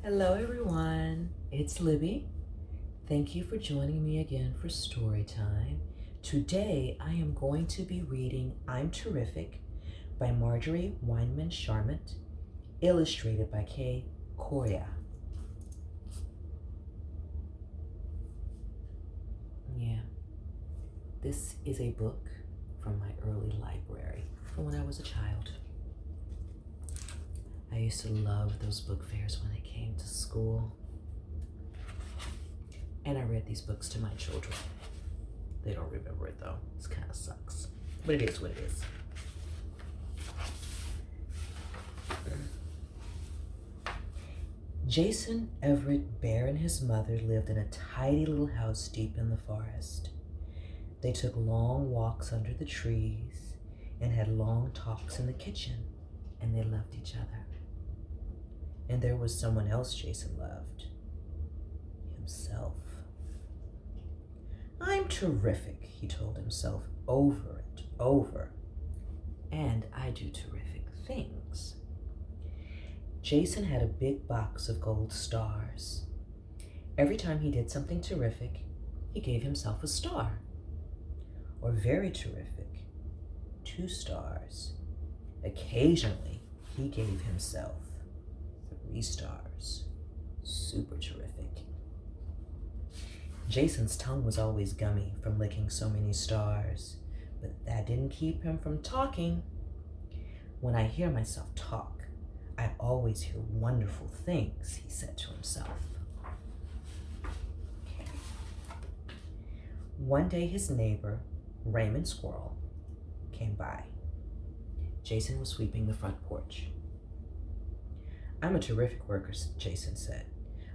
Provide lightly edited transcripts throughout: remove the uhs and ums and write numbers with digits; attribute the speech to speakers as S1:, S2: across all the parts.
S1: Hello, everyone. It's Libby. Thank you for joining me again for story time. Today, I am going to be reading I'm Terrific by Marjorie Weinman Charmant, illustrated by Kay Correa. Yeah, this is a book from my early library from when I was a child. I used to love those book fairs when I came to school. And I read these books to my children. They don't remember it though. This kind of sucks. But it is what it is. Jason Everett Bear and his mother lived in a tidy little house deep in the forest. They took long walks under the trees and had long talks in the kitchen, and they loved each other. And there was someone else Jason loved. Himself. I'm terrific, he told himself over and over. And I do terrific things. Jason had a big box of gold stars. Every time he did something terrific, he gave himself a star. Or very terrific, 2 stars. Occasionally, he gave himself 3 stars. Super terrific. Jason's tongue was always gummy from licking so many stars, but that didn't keep him from talking. When I hear myself talk, I always hear wonderful things, he said to himself. Okay. One day his neighbor, Raymond Squirrel, came by. Jason was sweeping the front porch. I'm a terrific worker, Jason said.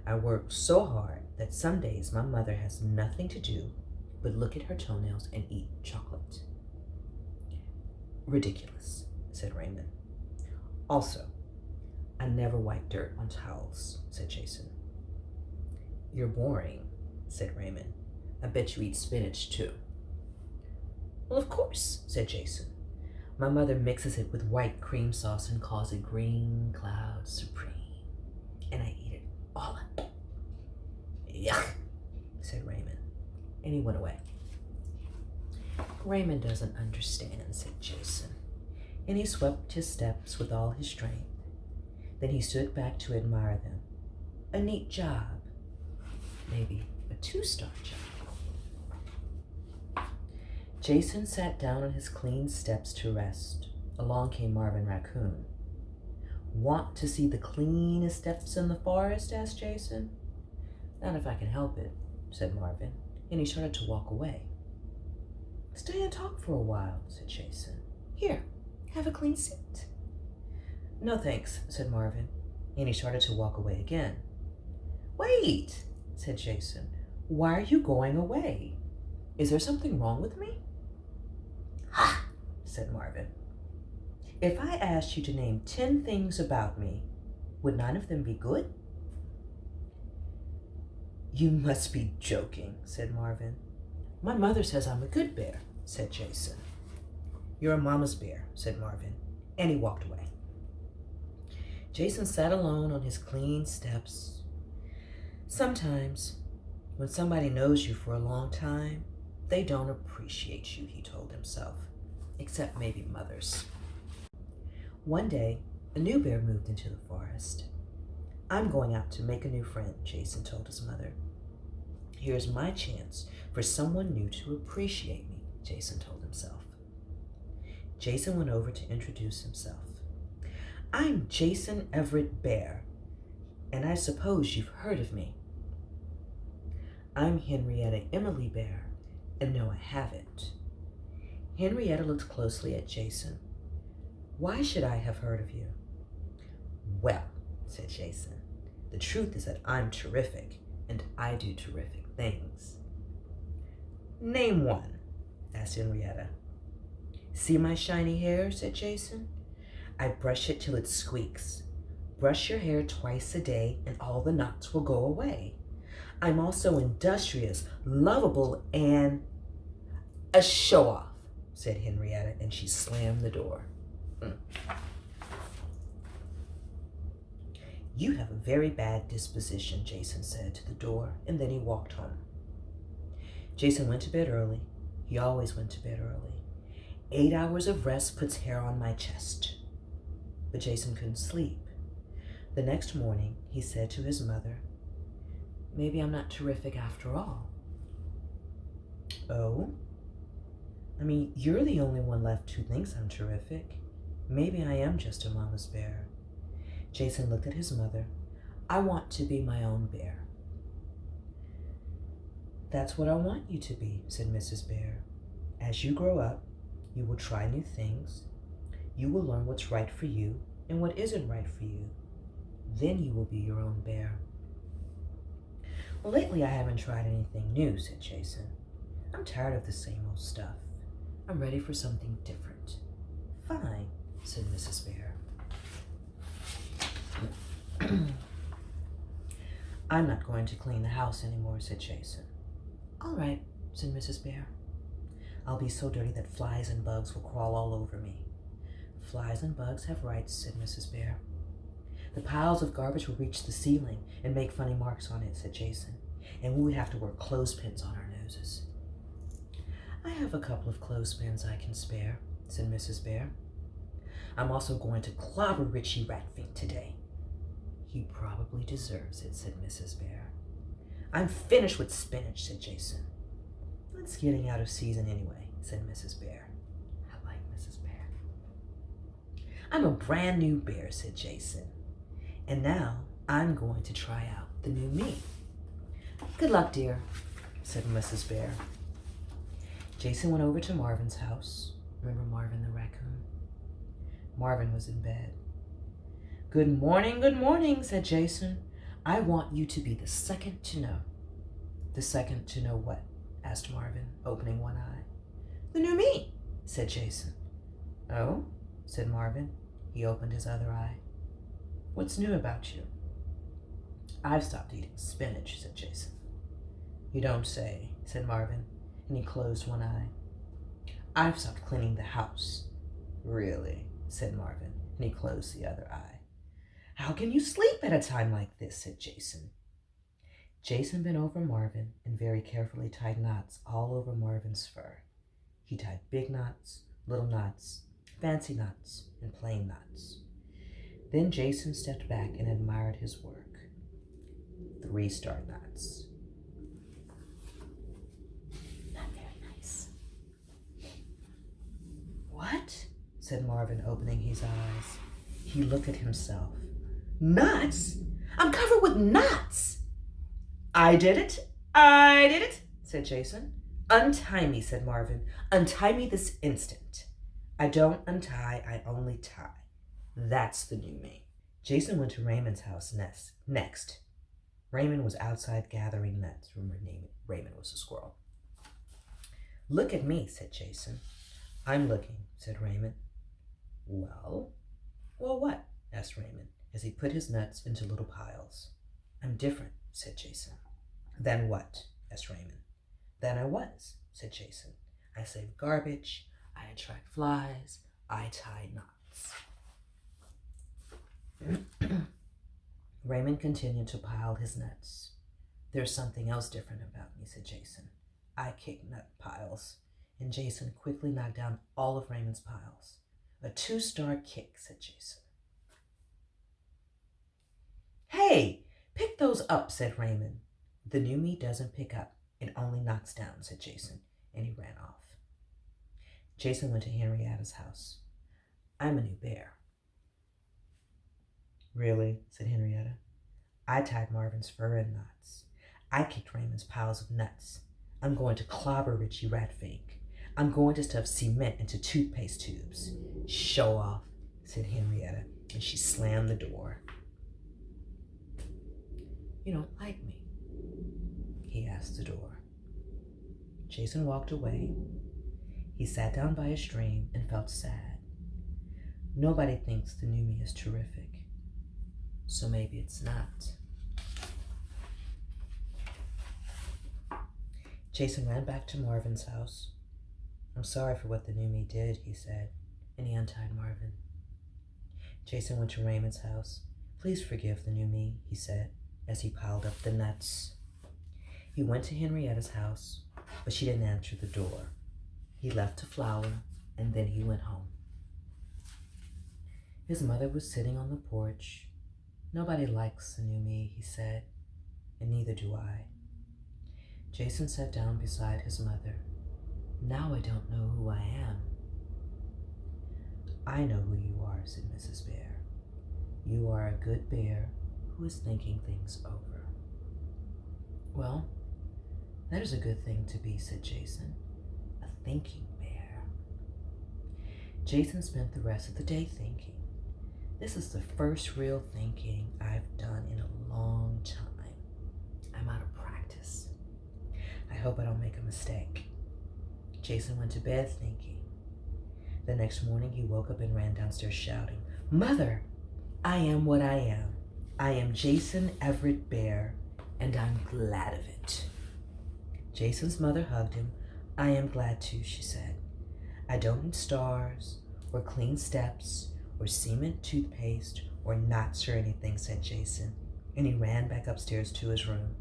S1: I work so hard that some days my mother has nothing to do but look at her toenails and eat chocolate. Ridiculous, said Raymond. Also, I never wipe dirt on towels, said Jason. You're boring, said Raymond. I bet you eat spinach too. Well, of course, said Jason. My mother mixes it with white cream sauce and calls it Green Cloud Supreme. And I eat it all up. Yuck, said Raymond. And he went away. Raymond doesn't understand, said Jason. And he swept his steps with all his strength. Then he stood back to admire them. A neat job. Maybe a 2-star job. Jason sat down on his clean steps to rest. Along came Marvin Raccoon. Want to see the cleanest steps in the forest? Asked Jason. Not if I can help it, said Marvin, and he started to walk away. Stay and talk for a while, said Jason. Here, have a clean seat. No thanks, said Marvin, and he started to walk away again. Wait, said Jason. Why are you going away? Is there something wrong with me? Ha, said Marvin. If I asked you to name 10 things about me, would 9 of them be good? You must be joking, said Marvin. My mother says I'm a good bear, said Jason. You're a mama's bear, said Marvin, and he walked away. Jason sat alone on his clean steps. Sometimes, when somebody knows you for a long time, they don't appreciate you, he told himself, except maybe mothers. One day, a new bear moved into the forest. I'm going out to make a new friend, Jason told his mother. Here's my chance for someone new to appreciate me, Jason told himself. Jason went over to introduce himself. I'm Jason Everett Bear, and I suppose you've heard of me. I'm Henrietta Emily Bear, and no, I haven't. Henrietta looked closely at Jason. Why should I have heard of you? Well, said Jason, the truth is that I'm terrific, and I do terrific things. Name one, asked Henrietta. See my shiny hair, said Jason. I brush it till it squeaks. Brush your hair twice a day, and all the knots will go away. I'm also industrious, lovable, and a show-off, said Henrietta, and she slammed the door. You have a very bad disposition, Jason said to the door, and then he walked home. Jason went to bed early. He always went to bed early. 8 hours of rest puts hair on my chest. But Jason couldn't sleep. The next morning, he said to his mother, "Maybe I'm not terrific after all." "Oh? I mean, you're the only one left who thinks I'm terrific. Maybe I am just a mama's bear." Jason looked at his mother. "I want to be my own bear." "That's what I want you to be," said Mrs. Bear. "As you grow up, you will try new things. You will learn what's right for you and what isn't right for you. Then you will be your own bear." "Well, lately I haven't tried anything new," said Jason. "I'm tired of the same old stuff. I'm ready for something different." "Fine," said Mrs. Bear. "I'm not going to clean the house anymore," said Jason. "All right," said Mrs. Bear. "I'll be so dirty that flies and bugs will crawl all over me." "Flies and bugs have rights," said Mrs. Bear. "The piles of garbage will reach the ceiling and make funny marks on it," said Jason. "And we would have to wear clothespins on our noses." "I have a couple of clothespins I can spare," said Mrs. Bear. "I'm also going to clobber Richie Ratfink today." "He probably deserves it," said Mrs. Bear. "I'm finished with spinach," said Jason. "It's getting out of season anyway," said Mrs. Bear. I like Mrs. Bear. "I'm a brand new bear," said Jason. "And now I'm going to try out the new me." "Good luck, dear," said Mrs. Bear. Jason went over to Marvin's house. Remember Marvin the raccoon? Marvin was in bed. Good morning, said Jason. "I want you to be the second to know." "The second to know what?" asked Marvin, opening one eye. "The new me," said Jason. "Oh?" said Marvin. He opened his other eye. "What's new about you?" "I've stopped eating spinach," said Jason. "You don't say," said Marvin, and he closed one eye. "I've stopped cleaning the house." "Really?" said Marvin, and he closed the other eye. "How can you sleep at a time like this?" said Jason. Jason bent over Marvin and very carefully tied knots all over Marvin's fur. He tied big knots, little knots, fancy knots, and plain knots. Then Jason stepped back and admired his work. 3-star knots. Not very nice. "What?" said Marvin, opening his eyes. He looked at himself. "Knots? I'm covered with knots!" I did it, said Jason. "Untie me," said Marvin. "Untie me this instant." "I don't untie, I only tie. That's the new me." Jason went to Raymond's house next. Raymond was outside gathering nuts. Remember, Raymond was a squirrel. "Look at me," said Jason. "I'm looking," said Raymond. Well, what?" asked Raymond, as he put his nuts into little piles. "I'm different," said Jason. "Than what?" asked Raymond. "Than I was," said Jason. "I save garbage, I attract flies, I tie knots." Raymond continued to pile his nuts. "There's something else different about me," said Jason. "I kick nut piles." And Jason quickly knocked down all of Raymond's piles. "A 2-star kick," said Jason. "Hey, pick those up," said Raymond. "The new me doesn't pick up, it only knocks down," said Jason, and he ran off. Jason went to Henrietta's house. "I'm a new bear." "Really?" said Henrietta. "I tied Marvin's fur in knots. I kicked Raymond's piles of nuts. I'm going to clobber Richie Ratfink. I'm going to stuff cement into toothpaste tubes." "Show off," said Henrietta, and she slammed the door. "You don't like me?" he asked the door. Jason walked away. He sat down by a stream and felt sad. Nobody thinks the new me is terrific, so maybe it's not. Jason ran back to Marvin's house. "I'm sorry for what the new me did," he said, and he untied Marvin. Jason went to Raymond's house. Please forgive the new me, he said, as he piled up the nuts. He went to Henrietta's house, but she didn't answer the door. He left a flower, and then he went home. His mother was sitting on the porch. Nobody likes the new me, he said, and neither do I. Jason sat down beside his mother. Now I don't know who I am. I know who you are, said Mrs. Bear. You are a good bear who is thinking things over. Well, that is a good thing to be, said Jason. A thinking bear. Jason spent the rest of the day thinking. This is the first real thinking I've done in a long time. I'm out of practice. I hope I don't make a mistake. Jason went to bed thinking. The next morning he woke up and ran downstairs shouting, Mother, I am what I am. I am Jason Everett Bear, and I'm glad of it. Jason's mother hugged him. I am glad too, she said. I don't need stars or clean steps or cement toothpaste or knots or anything, said Jason, and he ran back upstairs to his room.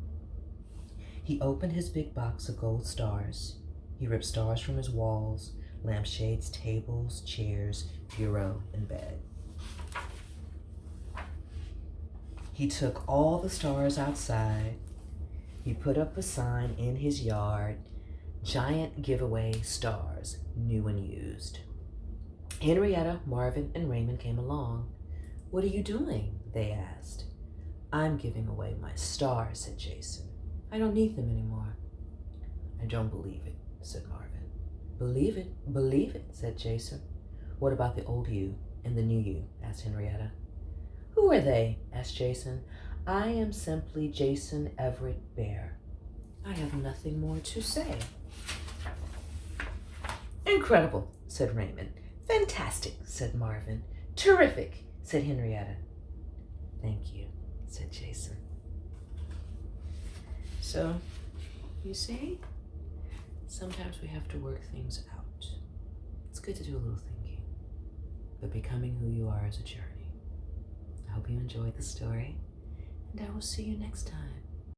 S1: He opened his big box of gold stars. He ripped stars from his walls, lampshades, tables, chairs, bureau, and bed. He took all the stars outside. He put up a sign in his yard, Giant Giveaway Stars, new and used. Henrietta, Marvin, and Raymond came along. What are you doing? They asked. I'm giving away my stars, said Jason. I don't need them anymore. I don't believe it, said Marvin. Believe it, said Jason. What about the old you and the new you? Asked Henrietta. Who are they? Asked Jason. I am simply Jason Everett Bear. I have nothing more to say. Incredible, said Raymond. Fantastic, said Marvin. Terrific, said Henrietta. Thank you, said Jason. So, you see, sometimes we have to work things out. It's good to do a little thinking, but becoming who you are is a journey. I hope you enjoyed the story, and I will see you next time.